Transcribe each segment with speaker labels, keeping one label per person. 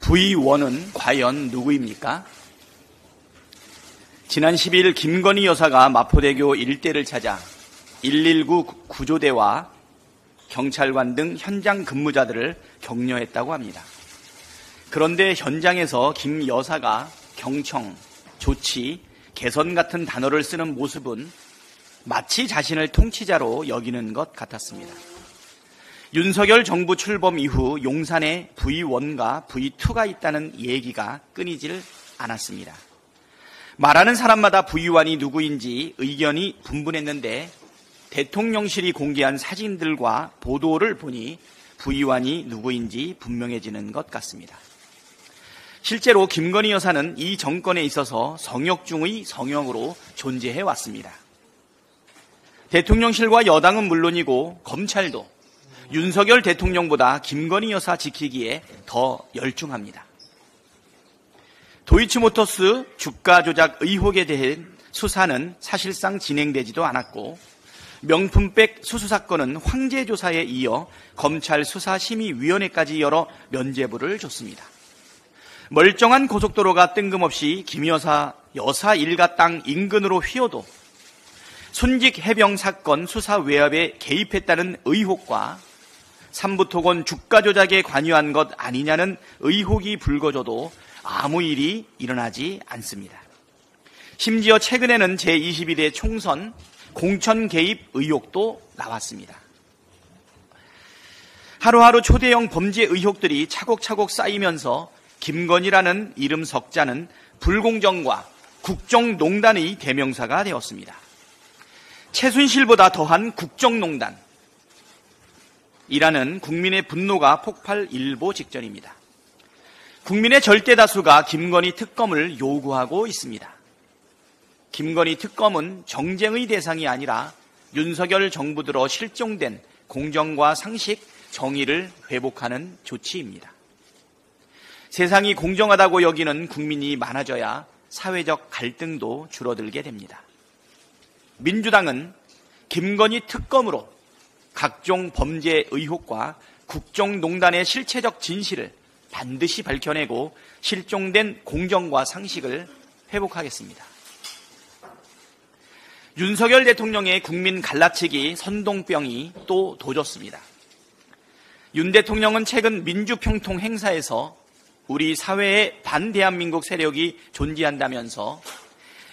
Speaker 1: V1은 과연 누구입니까? 지난 12일 김건희 여사가 마포대교 일대를 찾아 119 구조대와 경찰관 등 현장 근무자들을 격려했다고 합니다. 그런데 현장에서 김 여사가 경청, 조치, 개선 같은 단어를 쓰는 모습은 마치 자신을 통치자로 여기는 것 같았습니다. 윤석열 정부 출범 이후 용산에 V1과 V2가 있다는 얘기가 끊이질 않았습니다. 말하는 사람마다 V1이 누구인지 의견이 분분했는데 대통령실이 공개한 사진들과 보도를 보니 V1이 누구인지 분명해지는 것 같습니다. 실제로 김건희 여사는 이 정권에 있어서 성역 중의 성역으로 존재해 왔습니다. 대통령실과 여당은 물론이고 검찰도 윤석열 대통령보다 김건희 여사 지키기에 더 열중합니다. 도이치모터스 주가 조작 의혹에 대한 수사는 사실상 진행되지도 않았고 명품백 수수 사건은 황제 조사에 이어 검찰 수사심의위원회까지 열어 면죄부를 줬습니다. 멀쩡한 고속도로가 뜬금없이 김 여사 일가 땅 인근으로 휘어도 순직 해병 사건 수사 외압에 개입했다는 의혹과 삼부토건 주가 조작에 관여한 것 아니냐는 의혹이 불거져도 아무 일이 일어나지 않습니다. 심지어 최근에는 제22대 총선 공천 개입 의혹도 나왔습니다. 하루하루 초대형 범죄 의혹들이 차곡차곡 쌓이면서 김건희라는 이름 석자는 불공정과 국정농단의 대명사가 되었습니다. 최순실보다 더한 국정농단 이라는 국민의 분노가 폭발일보 직전입니다. 국민의 절대 다수가 김건희 특검을 요구하고 있습니다. 김건희 특검은 정쟁의 대상이 아니라 윤석열 정부 들어 실종된 공정과 상식, 정의를 회복하는 조치입니다. 세상이 공정하다고 여기는 국민이 많아져야 사회적 갈등도 줄어들게 됩니다. 민주당은 김건희 특검으로 각종 범죄 의혹과 국정농단의 실체적 진실을 반드시 밝혀내고 실종된 공정과 상식을 회복하겠습니다. 윤석열 대통령의 국민 갈라치기 선동병이 또 도졌습니다. 윤 대통령은 최근 민주평통 행사에서 우리 사회에 반대한민국 세력이 존재한다면서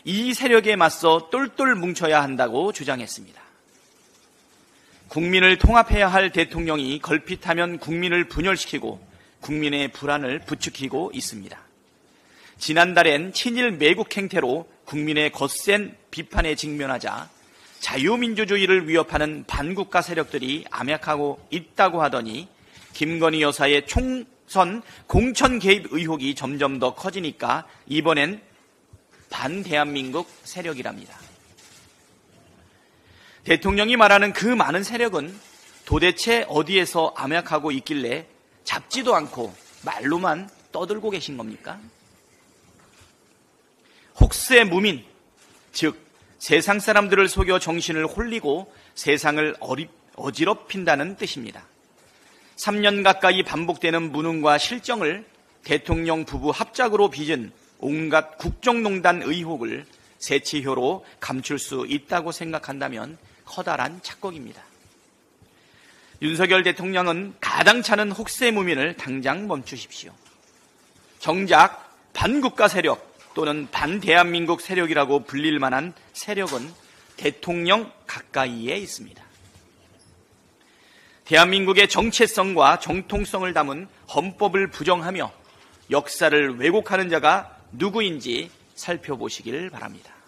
Speaker 1: 이 세력에 맞서 똘똘 뭉쳐야 한다고 주장했습니다. 국민을 통합해야 할 대통령이 걸핏하면 국민을 분열시키고 국민의 불안을 부추기고 있습니다. 지난달엔 친일 매국 행태로 국민의 거센 비판에 직면하자 자유민주주의를 위협하는 반국가 세력들이 암약하고 있다고 하더니 김건희 여사의 총선 공천 개입 의혹이 점점 더 커지니까 이번엔 반대한민국 세력이랍니다. 대통령이 말하는 그 많은 세력은 도대체 어디에서 암약하고 있길래 잡지도 않고 말로만 떠들고 계신 겁니까? 혹세 무민, 즉 세상 사람들을 속여 정신을 홀리고 세상을 어지럽힌다는 뜻입니다. 3년 가까이 반복되는 무능과 실정을 대통령 부부 합작으로 빚은 온갖 국정농단 의혹을 새치효로 감출 수 있다고 생각한다면 커다란 착각입니다. 윤석열 대통령은 가당찮은 혹세무민을 당장 멈추십시오. 정작 반국가 세력 또는 반대한민국 세력이라고 불릴 만한 세력은 대통령 가까이에 있습니다. 대한민국의 정체성과 정통성을 담은 헌법을 부정하며 역사를 왜곡하는 자가 누구인지 살펴보시길 바랍니다.